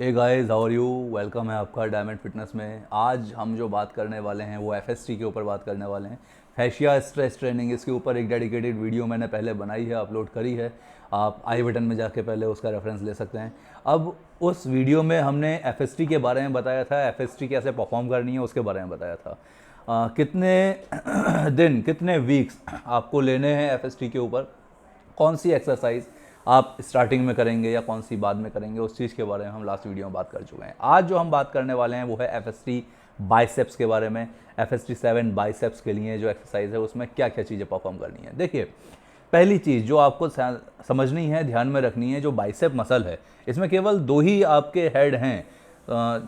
Hey guys, how are you. Welcome है आपका diamond fitness में। आज हम जो बात करने वाले हैं वो एफएसटी के ऊपर बात करने वाले हैं। फैशिया स्ट्रेस ट्रेनिंग, इसके ऊपर एक डेडिकेटेड वीडियो मैंने पहले बनाई है, अपलोड करी है। आप आई बटन में जाके पहले उसका रेफरेंस ले सकते हैं। अब उस वीडियो में हमने एफएसटी के बारे में बताया था, एफएसटी कैसे परफॉर्म करनी है उसके बारे में बताया था। कितने दिन, कितने वीक्स आपको लेने हैं एफएसटी के ऊपर, कौन सी एक्सरसाइज आप स्टार्टिंग में करेंगे या कौन सी बाद में करेंगे, उस चीज़ के बारे में हम लास्ट वीडियो में बात कर चुके हैं। आज जो हम बात करने वाले हैं वो है एफएसटी बाइसेप्स के बारे में। एफएसटी 7 बाइसेप्स के लिए जो एक्सरसाइज है उसमें क्या क्या चीज़ें परफॉर्म करनी है। देखिए, पहली चीज़ जो आपको समझनी है, ध्यान में रखनी है, जो बाइसेप मसल है इसमें केवल दो ही आपके हेड हैं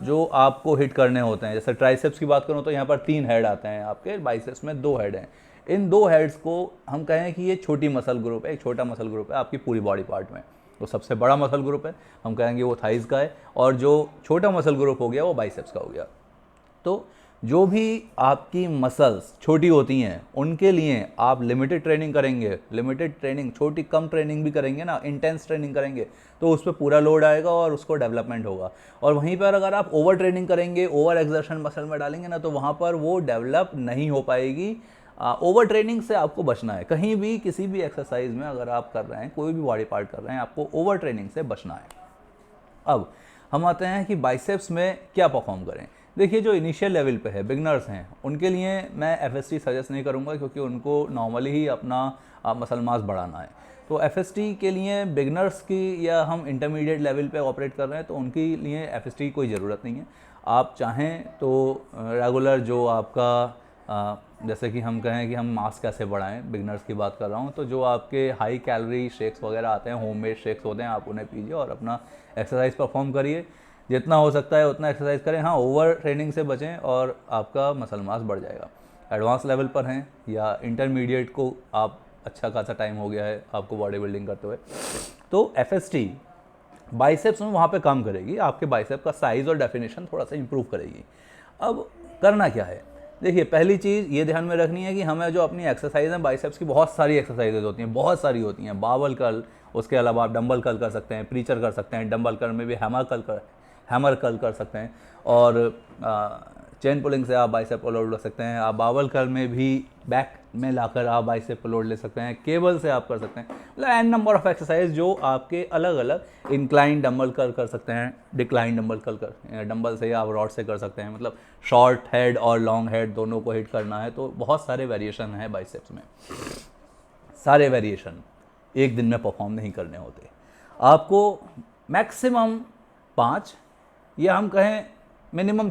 जो आपको हिट करने होते हैं। जैसे ट्राइसेप्स की बात करूँ तो यहाँ पर 3 हेड आते हैं, आपके बाइसेप्स में 2 हेड हैं। इन 2 हेड्स को हम कहें कि ये छोटी मसल ग्रुप है, एक छोटा मसल ग्रुप है आपकी पूरी बॉडी पार्ट में। तो सबसे बड़ा मसल ग्रुप है, हम कहेंगे वो थाइज़ का है, और जो छोटा मसल ग्रुप हो गया वो बाइसेप्स का हो गया। तो जो भी आपकी मसल्स छोटी होती हैं उनके लिए आप लिमिटेड ट्रेनिंग करेंगे, लिमिटेड ट्रेनिंग, छोटी कम ट्रेनिंग भी करेंगे ना, इंटेंस ट्रेनिंग करेंगे तो उस पर पूरा लोड आएगा और उसको डेवलपमेंट होगा। और वहीं पर अगर आप ओवर ट्रेनिंग करेंगे, ओवर एक्सर्शन मसल में डालेंगे ना, तो वहाँ पर वो डेवलप नहीं हो पाएगी। ओवर ट्रेनिंग से आपको बचना है। कहीं भी किसी भी एक्सरसाइज में अगर आप कर रहे हैं, कोई भी बॉडी पार्ट कर रहे हैं, आपको ओवर ट्रेनिंग से बचना है। अब हम आते हैं कि बाइसेप्स में क्या परफॉर्म करें। देखिए, जो इनिशियल लेवल पे है, बिगनर्स हैं, उनके लिए मैं एफएसटी सजेस्ट नहीं करूंगा, क्योंकि उनको नॉर्मली ही अपना मसल मास बढ़ाना है। तो एफएसटी के लिए बिगनर्स की, या हम इंटरमीडिएट लेवल पे ऑपरेट कर रहे हैं तो उनके लिए एफएसटी की कोई ज़रूरत नहीं है। आप चाहें तो रेगुलर जो आपका जैसे कि हम कहें कि हम मास कैसे बढ़ाएं, बिगनर्स की बात कर रहा हूं, तो जो आपके हाई कैलोरी शेक्स वगैरह आते हैं, होममेड शेक्स होते हैं, आप उन्हें पीजिए और अपना एक्सरसाइज परफॉर्म करिए। जितना हो सकता है उतना एक्सरसाइज करें। हाँ, ओवर ट्रेनिंग से बचें और आपका मसल मास बढ़ जाएगा। एडवांस लेवल पर हैं या इंटरमीडिएट को आप अच्छा खासा टाइम हो गया है आपको बॉडी बिल्डिंग करते हुए, तो एफएसटी बाइसेप्स में वहाँ पे काम करेगी, आपके बाइसेप का साइज़ और डेफिनेशन थोड़ा सा इंप्रूव करेगी। अब करना क्या है, देखिए, पहली चीज़ ये ध्यान में रखनी है कि हमें जो अपनी एक्सरसाइज है बाइसेप्स की, बहुत सारी एक्सरसाइजेज होती हैं, बहुत सारी होती हैं। बावल कर्ल, उसके अलावा आप डंबल कर्ल कर सकते हैं, प्रीचर कर सकते हैं, डंबल कर्ल में भी हैमर कर्ल कर सकते हैं, और चेन पुलिंग से आप बाइसेप को लोड ले सकते हैं। आप बावल कर्ल में भी बैक में लाकर आप बाइसेप को लोड ले सकते हैं, केबल से आप कर सकते हैं। मतलब एन नंबर ऑफ एक्सरसाइज जो आपके अलग अलग, इंक्लाइन डंबल कर्ल कर सकते हैं, डिक्लाइन डंबल कर्ल कर, डंबल से या आप रॉड से कर सकते हैं। मतलब शॉर्ट हेड और लॉन्ग हेड दोनों को हिट करना है, तो बहुत सारे वेरिएशन हैं बाइसेप्स में। सारे वेरिएशन एक दिन में परफॉर्म नहीं करने होते। आपको मैक्सिमम 5, या हम कहें मिनिमम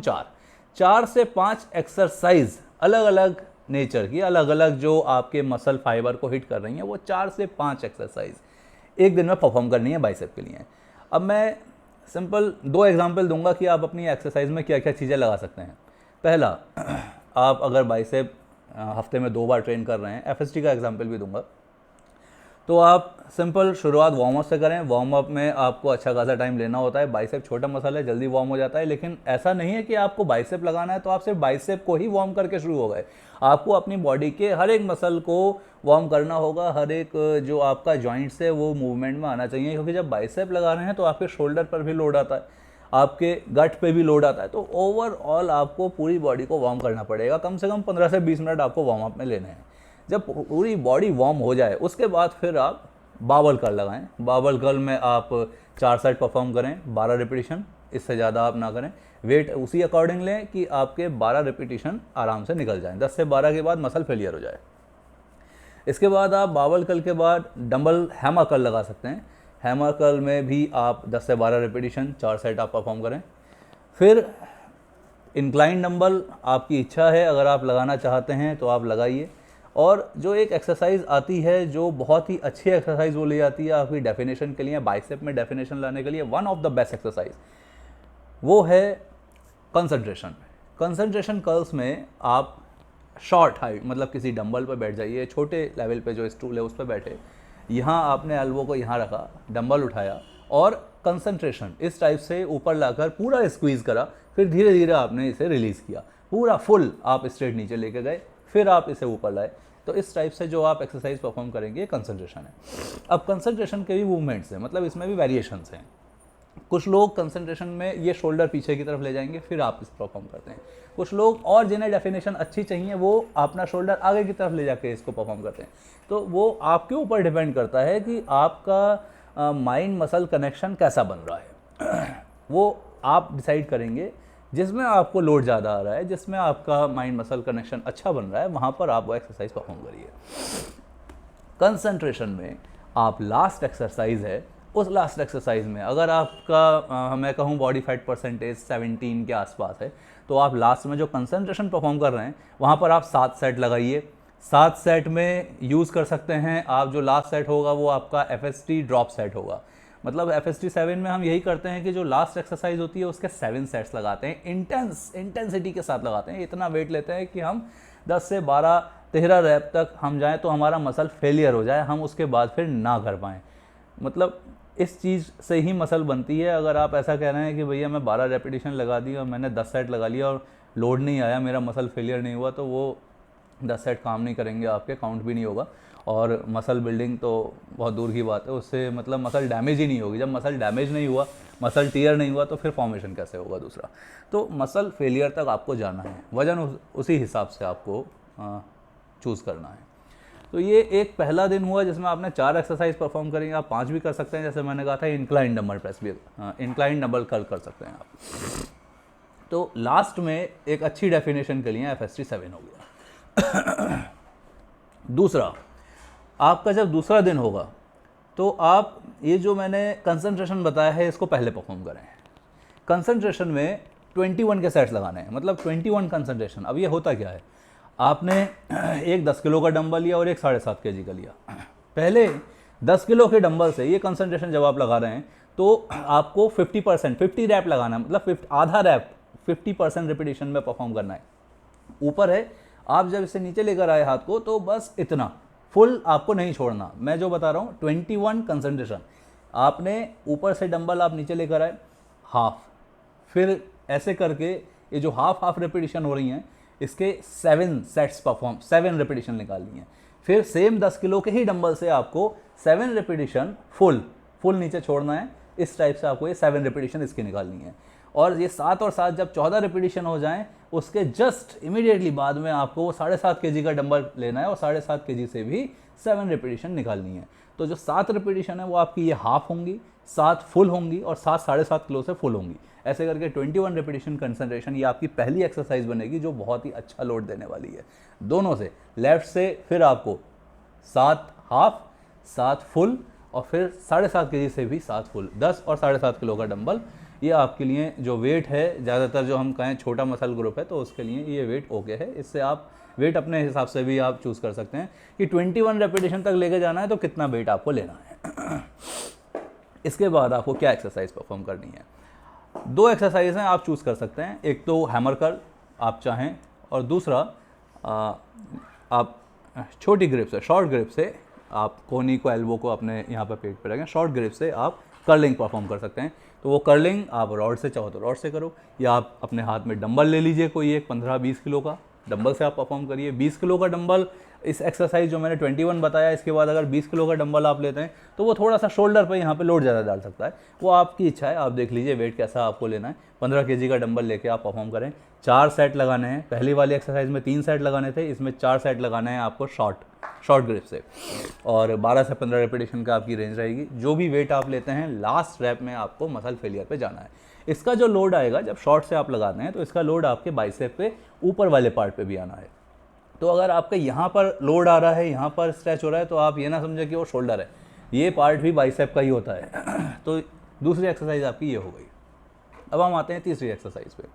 4 से 5 एक्सरसाइज अलग अलग नेचर की, अलग अलग जो आपके मसल फाइबर को हिट कर रही हैं, वो 4 से 5 एक्सरसाइज एक दिन में परफॉर्म करनी है बाइसेप के लिए। अब मैं सिंपल 2 एग्जांपल दूंगा कि आप अपनी एक्सरसाइज में क्या क्या चीज़ें लगा सकते हैं। पहला, आप अगर बाइसेप हफ्ते में 2 बार ट्रेन कर रहे हैं, एफएसटी का एग्जांपल भी दूंगा, तो आप सिंपल शुरुआत वार्म अप से करें। वार्म अप में आपको अच्छा खासा टाइम लेना होता है। बाइसेप छोटा मसल है, जल्दी वार्म हो जाता है, लेकिन ऐसा नहीं है कि आपको बाइसेप लगाना है तो आप सिर्फ बाइसेप को ही वार्म करके शुरू हो गए। आपको अपनी बॉडी के हर एक मसल को वार्म करना होगा, हर एक जो आपका जॉइंट्स है वो मूवमेंट में आना चाहिए, क्योंकि जब बाइसेप लगा रहे हैं तो आपके शोल्डर पर भी लोड आता है, आपके गट पे भी लोड आता है। तो ओवरऑल आपको पूरी बॉडी को वार्म करना पड़ेगा। कम से कम 15 से 20 मिनट आपको वार्म अप में लेने हैं। जब पूरी बॉडी वार्म हो जाए उसके बाद फिर आप बाबल कर्ल लगाएं। बाबल कर्ल में आप 4 सेट परफॉर्म करें, 12 रिपीटिशन, इससे ज़्यादा आप ना करें। वेट उसी अकॉर्डिंग लें कि आपके 12 रिपीटिशन आराम से निकल जाएं, 10 से 12 के बाद मसल फेलियर हो जाए। इसके बाद आप बाबल कर्ल के बाद डंबल हैमर कर्ल लगा सकते हैं। हैमर कर्ल में भी आप 10 से 12 रिपीटिशन, 4 सेट आप परफॉर्म करें। फिर इंक्लाइन डंबल आपकी इच्छा है, अगर आप लगाना चाहते हैं तो आप लगाइए। और जो एक एक्सरसाइज आती है जो बहुत ही अच्छी एक्सरसाइज वो ले आती है आपकी डेफिनेशन के लिए, बाइसेप में डेफिनेशन लाने के लिए one of the best exercise, वो है कंसंट्रेशन। कंसंट्रेशन कर्ल्स में आप शॉर्ट हाइट, मतलब किसी डंबल पर बैठ जाइए, छोटे लेवल पे जो स्टूल है उस पर बैठे, यहाँ आपने एल्बो को यहाँ रखा, डंबल उठाया और कंसंट्रेशन इस टाइप से ऊपर लाकर पूरा स्क्वीज़ करा, फिर धीरे धीरे आपने इसे रिलीज़ किया, पूरा फुल आप स्ट्रेट नीचे लेके गए, फिर आप इसे ऊपर लाए। तो इस टाइप से जो आप एक्सरसाइज परफॉर्म करेंगे, कंसंट्रेशन है। अब कंसंट्रेशन के भी मूवमेंट्स हैं, मतलब इसमें भी वेरिएशंस हैं। कुछ लोग कंसंट्रेशन में ये शोल्डर पीछे की तरफ ले जाएंगे, फिर आप इस परफॉर्म करते हैं। कुछ लोग और जिन्हें डेफिनेशन अच्छी चाहिए वो अपना शोल्डर आगे की तरफ ले जाके इसको परफॉर्म करते हैं। तो वो आपके ऊपर डिपेंड करता है कि आपका माइंड मसल कनेक्शन कैसा बन रहा है वो आप डिसाइड करेंगे। जिसमें आपको लोड ज़्यादा आ रहा है, जिसमें आपका माइंड मसल कनेक्शन अच्छा बन रहा है, वहाँ पर आप वो एक्सरसाइज परफॉर्म करिए। कंसंट्रेशन में आप लास्ट एक्सरसाइज है, उस लास्ट एक्सरसाइज में अगर आपका मैं कहूँ बॉडी फैट परसेंटेज 17 के आसपास है, तो आप लास्ट में जो कंसंट्रेशन परफॉर्म कर रहे हैं वहाँ पर आप 7 सेट लगाइए। 7 सेट में यूज़ कर सकते हैं आप, जो लास्ट सेट होगा वो आपका FST ड्रॉप सेट होगा। मतलब FST 7 में हम यही करते हैं कि जो लास्ट एक्सरसाइज होती है उसके 7 सेट्स लगाते हैं, इंटेंसिटी के साथ लगाते हैं। इतना वेट लेते हैं कि हम 10 से 12-13 रैप तक हम जाएँ तो हमारा मसल फेलियर हो जाए, हम उसके बाद फिर ना कर पाएँ। मतलब इस चीज़ से ही मसल बनती है। अगर आप ऐसा कह रहे हैं कि भैया मैं 12 रेपिटेशन लगा दी और मैंने 10 सेट लगा लिया और लोड नहीं आया, मेरा मसल फेलियर नहीं हुआ, तो वो 10 सेट काम नहीं करेंगे आपके, काउंट भी नहीं होगा और मसल बिल्डिंग तो बहुत दूर की बात है, उससे मतलब मसल डैमेज ही नहीं होगी। जब मसल डैमेज नहीं हुआ, मसल टीयर नहीं हुआ, तो फिर फॉर्मेशन कैसे होगा दूसरा। तो मसल फेलियर तक आपको जाना है, वजन उसी हिसाब से आपको चूज़ करना है। तो ये एक पहला दिन हुआ जिसमें आपने 4 एक्सरसाइज परफॉर्म करेंगे। आप 5 भी कर सकते हैं, जैसे मैंने कहा था इंक्लाइन डंबल प्रेस भी, इंक्लाइन डंबल कर्ल कर सकते हैं आप। तो लास्ट में एक अच्छी डेफिनेशन के लिए FST 7 हो गया। दूसरा, आपका जब दूसरा दिन होगा तो आप ये जो मैंने कंसंट्रेशन बताया है इसको पहले परफॉर्म करें। कंसंट्रेशन में 21 के सेट्स लगाने हैं, मतलब 21 कंसंट्रेशन। अब ये होता क्या है, आपने एक 10 किलो का डंबल लिया और एक 7.5 kg का लिया। पहले 10 किलो के डंबल से ये कंसंट्रेशन जब आप लगा रहे हैं तो आपको 50 रैप लगाना है, मतलब आधा रैप 50% रिपीटेशन में परफॉर्म करना है। ऊपर है, आप जब इसे नीचे लेकर आए हाथ को तो बस इतना, फुल आपको नहीं छोड़ना। मैं जो बता रहा हूँ 21 कंसंट्रेशन, आपने ऊपर से डंबल आप नीचे लेकर आए हाफ, फिर ऐसे करके ये जो हाफ रिपीटेशन हो रही हैं इसके 7 सेट्स परफॉर्म, 7 रिपीटेशन निकालनी है। फिर सेम 10 किलो के ही डंबल से आपको 7 रिपीटेशन फुल नीचे छोड़ना है। इस टाइप से आपको ये 7 रिपीटेशन इसकी निकालनी है। और ये 7 और 7 जब 14 रिपीटेशन हो जाएं, उसके जस्ट इमीडिएटली बाद में आपको वो 7.5 kg का डंबल लेना है और 7.5 kg से भी 7 रिपीटेशन निकालनी है। तो जो 7 रिपीटेशन है वो आपकी ये हाफ होंगी, 7 फुल होंगी और 7 7.5 किलो से फुल होंगी। ऐसे करके 21 रिपीटेशन कंसंट्रेशन ये आपकी पहली एक्सरसाइज बनेगी जो बहुत ही अच्छा लोड देने वाली है दोनों से, लेफ्ट से। फिर आपको 7 हाफ, 7 फुल और फिर 7.5 kg से भी 7 फुल, 10 और 7.5 किलो का डंबल। ये आपके लिए जो वेट है, ज़्यादातर जो हम कहें छोटा मसल ग्रुप है तो उसके लिए ये वेट ओके है। इससे आप वेट अपने हिसाब से भी आप चूज़ कर सकते हैं कि 21 रेपिटेशन तक लेके जाना है तो कितना वेट आपको लेना है। इसके बाद आपको क्या एक्सरसाइज परफॉर्म करनी है, 2 एक्सरसाइज हैं आप चूज़ कर सकते हैं। एक तो हैमर कर्ल आप चाहें, और दूसरा आप छोटी ग्रिप से, शॉर्ट ग्रिप से आप कोहनी को, एल्बो को अपने यहाँ पर पेट पे रखें, शॉर्ट ग्रिप से आप कर्लिंग परफॉर्म कर सकते हैं। तो वो कर्लिंग आप रॉड से चाहो तो रॉड से करो, या आप अपने हाथ में डंबल ले लीजिए, कोई एक 15-20 किलो का डंबल से आप परफॉर्म करिए। 20 किलो का डंबल, इस एक्सरसाइज जो मैंने 21 बताया, इसके बाद अगर 20 किलो का डंबल आप लेते हैं तो वो थोड़ा सा शोल्डर पे यहाँ पे लोड ज़्यादा डाल सकता है। वो आपकी इच्छा है, आप देख लीजिए वेट कैसा आपको लेना है। 15 kg का डंबल लेके आप परफॉर्म करें। 4 सेट लगाने हैं, पहली वाली एक्सरसाइज में 3 सेट लगाने थे, इसमें 4 सेट लगाने हैं आपको शॉर्ट ग्रिप से, और 12 से 15 रेपिटेशन का आपकी रेंज रहेगी। जो भी वेट आप लेते हैं लास्ट रैप में आपको मसल फेलियर पे जाना है। इसका जो लोड आएगा जब शॉर्ट से आप लगाते हैं तो इसका लोड आपके बाइसेप पे ऊपर वाले पार्ट पे भी आना है। तो अगर आपके यहाँ पर लोड आ रहा है, यहाँ पर स्ट्रेच हो रहा है, तो आप ये ना समझें कि वो शोल्डर है, ये पार्ट भी बाइसेप का ही होता है। तो दूसरी एक्सरसाइज आपकी ये हो गई। अब हम आते हैं तीसरी एक्सरसाइज पे।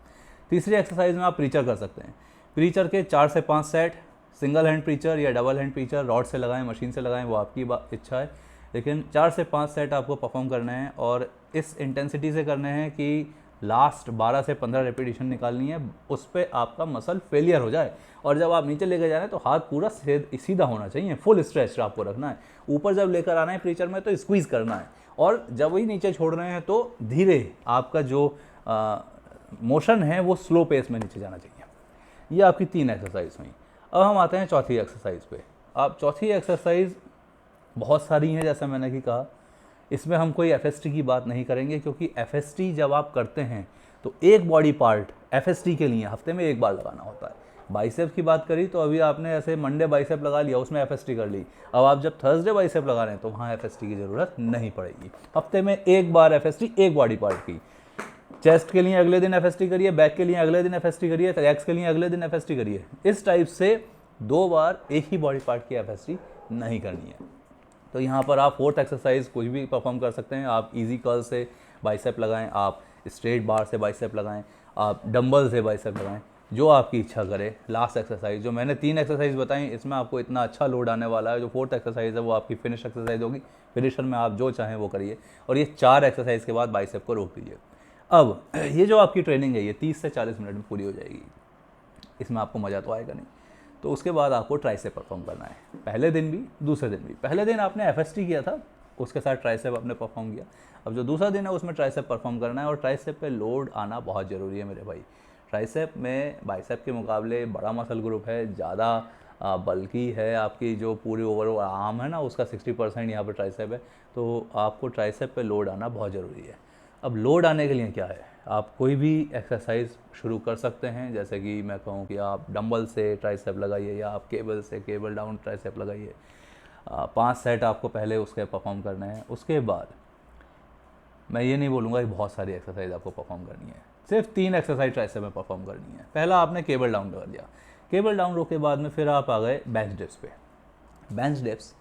तीसरी एक्सरसाइज में आप प्रीचर कर सकते हैं। प्रीचर के 4 से 5 सेट, सिंगल हैंड प्रीचर या डबल हैंड प्रीचर, रॉड से लगाएं, मशीन से लगाएं, वो आपकी इच्छा है, लेकिन 4 से 5 सेट आपको परफॉर्म करने हैं और इस इंटेंसिटी से करने हैं कि लास्ट 12 से 15 रेपिटेशन निकालनी है, उस पर आपका मसल फेलियर हो जाए। और जब आप नीचे लेकर जा रहे हैं तो हाथ पूरा सीधा होना चाहिए, फुल स्ट्रेच आपको रखना है। ऊपर जब लेकर आना है प्रीचर में तो स्क्वीज़ करना है, और जब वही नीचे छोड़ रहे हैं तो धीरे आपका जो मोशन है वो स्लो पेस में नीचे जाना चाहिए। ये आपकी 3 एक्सरसाइज हुई। अब हम आते हैं चौथी एक्सरसाइज पे। आप चौथी एक्सरसाइज बहुत सारी हैं, जैसा मैंने कि कहा इसमें हम कोई एफएसटी की बात नहीं करेंगे, क्योंकि एफएसटी जब आप करते हैं तो एक बॉडी पार्ट एफएसटी के लिए हफ्ते में एक बार लगाना होता है। बाइसेप की बात करी तो अभी आपने ऐसे मंडे बाइसेप लगा लिया, उसमें एफएसटी कर ली। अब आप जब थर्सडे बाइसेप लगा रहे हैं तो वहाँ एफएसटी की ज़रूरत नहीं पड़ेगी। हफ्ते में एक बार एफएसटी एक बॉडी पार्ट की। चेस्ट के लिए अगले दिन एफएसटी करिए, बैक के लिए अगले दिन एफएसटी करिए, लेग्स के लिए अगले दिन एफएसटी करिए। इस टाइप से 2 बार एक ही बॉडी पार्ट की एफएसटी नहीं करनी है। तो यहाँ पर आप 4th एक्सरसाइज कुछ भी परफॉर्म कर सकते हैं। आप इजी कर्ल से बाइसेप लगाएं, आप स्ट्रेट बार से बाइसेप लगाएं, आप डंबल से बाइसेप लगाएं, जो आपकी इच्छा करे। लास्ट एक्सरसाइज जो मैंने 3 एक्सरसाइज बताई, इसमें आपको इतना अच्छा लोड आने वाला है। जो 4th एक्सरसाइज है वो आपकी फिनिश एक्सरसाइज होगी। फिनिशर में आप जो चाहें वो करिए, और ये 4 एक्सरसाइज के बाद बाइसेप को रोक दीजिए। अब ये जो आपकी ट्रेनिंग है ये 30 से 40 मिनट में पूरी हो जाएगी। इसमें आपको मज़ा तो आएगा नहीं। तो उसके बाद आपको ट्राइसेप परफॉर्म करना है, पहले दिन भी दूसरे दिन भी। पहले दिन आपने एफएसटी किया था, उसके साथ ट्राइसेप आपने परफॉर्म किया। अब जो दूसरा दिन है उसमें ट्राइसेप परफॉर्म करना है, और ट्राइसेप पे लोड आना बहुत ज़रूरी है मेरे भाई। ट्राइसेप में बाइसेप के मुकाबले बड़ा मसल ग्रुप है, ज़्यादा बल्कि है। आपकी जो पूरी ओवरऑल आर्म है ना, उसका 60% यहाँ पर ट्राइसेप है। तो आपको ट्राइसेप पे लोड आना बहुत ज़रूरी है। अब लोड आने के लिए क्या है, आप कोई भी एक्सरसाइज शुरू कर सकते हैं। जैसे कि मैं कहूँ कि आप डंबल से ट्राइसेप लगाइए, या आप केबल से केबल डाउन ट्राइसेप लगाइए। 5 सेट आपको पहले उसके परफॉर्म करने हैं। उसके बाद मैं ये नहीं बोलूँगा कि बहुत सारी एक्सरसाइज आपको परफॉर्म करनी है, सिर्फ 3 एक्सरसाइज ट्राइसेप में परफॉर्म करनी है। पहला आपने केबल डाउन कर दिया, केबल डाउन रो के बाद में फिर आप आ गए बेंच डिप्स पे। Bench dips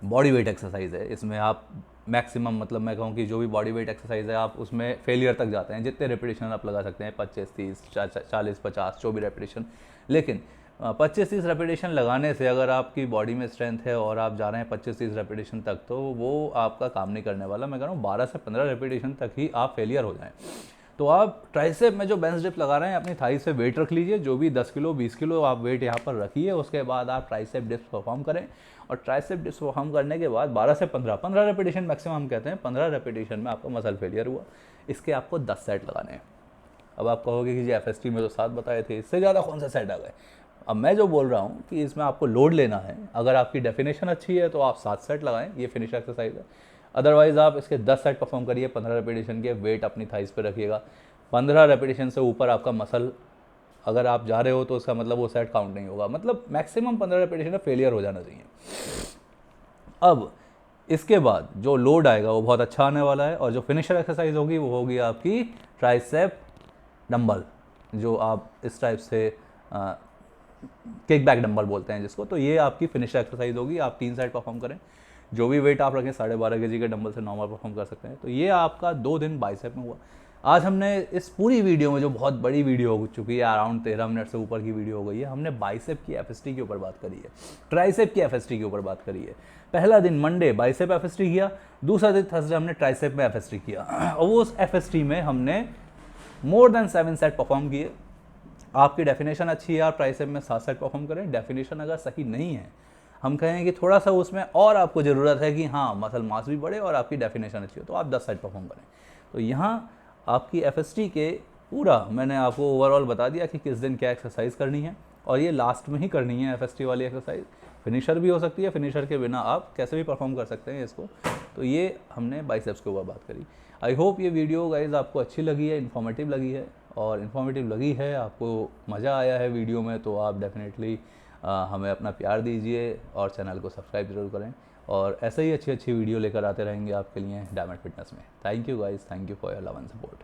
body weight exercise है। इसमें आप मैक्सिमम, मतलब मैं कहूँ कि जो भी बॉडी वेट एक्सरसाइज है आप उसमें फेलियर तक जाते हैं। जितने रेपिटेशन आप लगा सकते हैं, 25, 30, 40, 50, जो भी रेपिटेशन। लेकिन 25-30 रेपिटेशन लगाने से अगर आपकी बॉडी में स्ट्रेंथ है और आप जा रहे हैं 25-30 रेपिटेशन तक, तो वो आपका काम नहीं करने वाला। मैं कह रहा हूँ 12 से 15 रेपिटेशन तक ही आप फेलियर हो जाएँ। तो आप ट्राइसेप में जो बेंच डिप लगा रहे हैं, अपनी थाइस पे वेट रख लीजिए, जो भी 10 किलो 20 किलो आप वेट यहाँ पर रखिए। उसके बाद आप ट्राइसेप डिप्स परफॉर्म करें, और ट्राइसेप डिप्स परफॉर्म करने के बाद 12 से 15 रेपिटेशन मैक्सिमम हम कहते हैं। 15 रेपिटेशन में आपका मसल फेलियर हुआ, इसके आपको 10 सेट लगाने हैं। अब आप कहोगे कि जी एफएसटी में तो 7 बताए थे, इससे ज़्यादा कौन सा सेट आ गए। अब मैं जो बोल रहा हूँ कि इसमें आपको लोड लेना है। अगर आपकी डेफिनेशन अच्छी है तो आप 7 सेट लगाएं, ये फिनिश एक्सरसाइज है। अदरवाइज़ आप इसके 10 सेट परफॉर्म करिए, 15 रेपिटेशन के। वेट अपनी थाइस पे रखिएगा। 15 रेपिटेशन से ऊपर आपका मसल अगर आप जा रहे हो तो उसका मतलब वो सेट काउंट नहीं होगा। मतलब मैक्सिमम 15 रेपिटेशन में फेलियर हो जाना चाहिए। अब इसके बाद जो लोड आएगा वो बहुत अच्छा आने वाला है, और जो फिनिशर एक्सरसाइज होगी वो होगी आपकी ट्राइसेप डंबल, जो आप इस टाइप से किक बैक डंबल बोलते हैं जिसको। तो ये आपकी फिनिशर एक्सरसाइज होगी। आप 3 सेट परफॉर्म करें, जो भी वेट आप रखें 12.5 kg के डंबल से नॉर्मल परफॉर्म कर सकते हैं। तो ये आपका 2 दिन बाइसेप में हुआ। आज हमने इस पूरी वीडियो में, जो बहुत बड़ी वीडियो हो चुकी है, अराउंड 13 मिनट से ऊपर की वीडियो हो गई है, हमने बाइसेप की एफएसटी के ऊपर बात करी है, ट्राइसेप की एफएसटी के ऊपर बात करी है। पहला दिन मंडे बाइसेप एफएसटी किया, दूसरा दिन थर्सडे हमने ट्राइसेप में एफएसटी किया, और वो उस एफएसटी में हमने मोर देन 7 सेट परफॉर्म किए। आपकी डेफिनेशन अच्छी है, आप ट्राइसेप में 7 सेट परफॉर्म करें। डेफिनेशन अगर सही नहीं है, हम कहें कि थोड़ा सा उसमें और आपको ज़रूरत है कि हाँ मसल मास भी बढ़े और आपकी डेफिनेशन अच्छी हो, तो आप 10 सेट परफॉर्म करें। तो यहाँ आपकी एफएसटी के पूरा मैंने आपको ओवरऑल बता दिया कि किस दिन क्या एक्सरसाइज करनी है, और ये लास्ट में ही करनी है एफएसटी वाली एक्सरसाइज। फिनिशर भी हो सकती है, फिनिशर के बिना आप कैसे भी परफॉर्म कर सकते हैं इसको। तो ये हमने बाइसेप्स के ऊपर बात करी। आई होप ये वीडियो गाइज आपको अच्छी लगी है, इन्फॉर्मेटिव लगी है। और इन्फॉर्मेटिव लगी है, आपको मज़ा आया है वीडियो में, तो आप डेफिनेटली हमें अपना प्यार दीजिए और चैनल को सब्सक्राइब जरूर करें। और ऐसे ही अच्छी अच्छी वीडियो लेकर आते रहेंगे आपके लिए डायमंड फिटनेस में। Thank you guys, thank you for your love and support.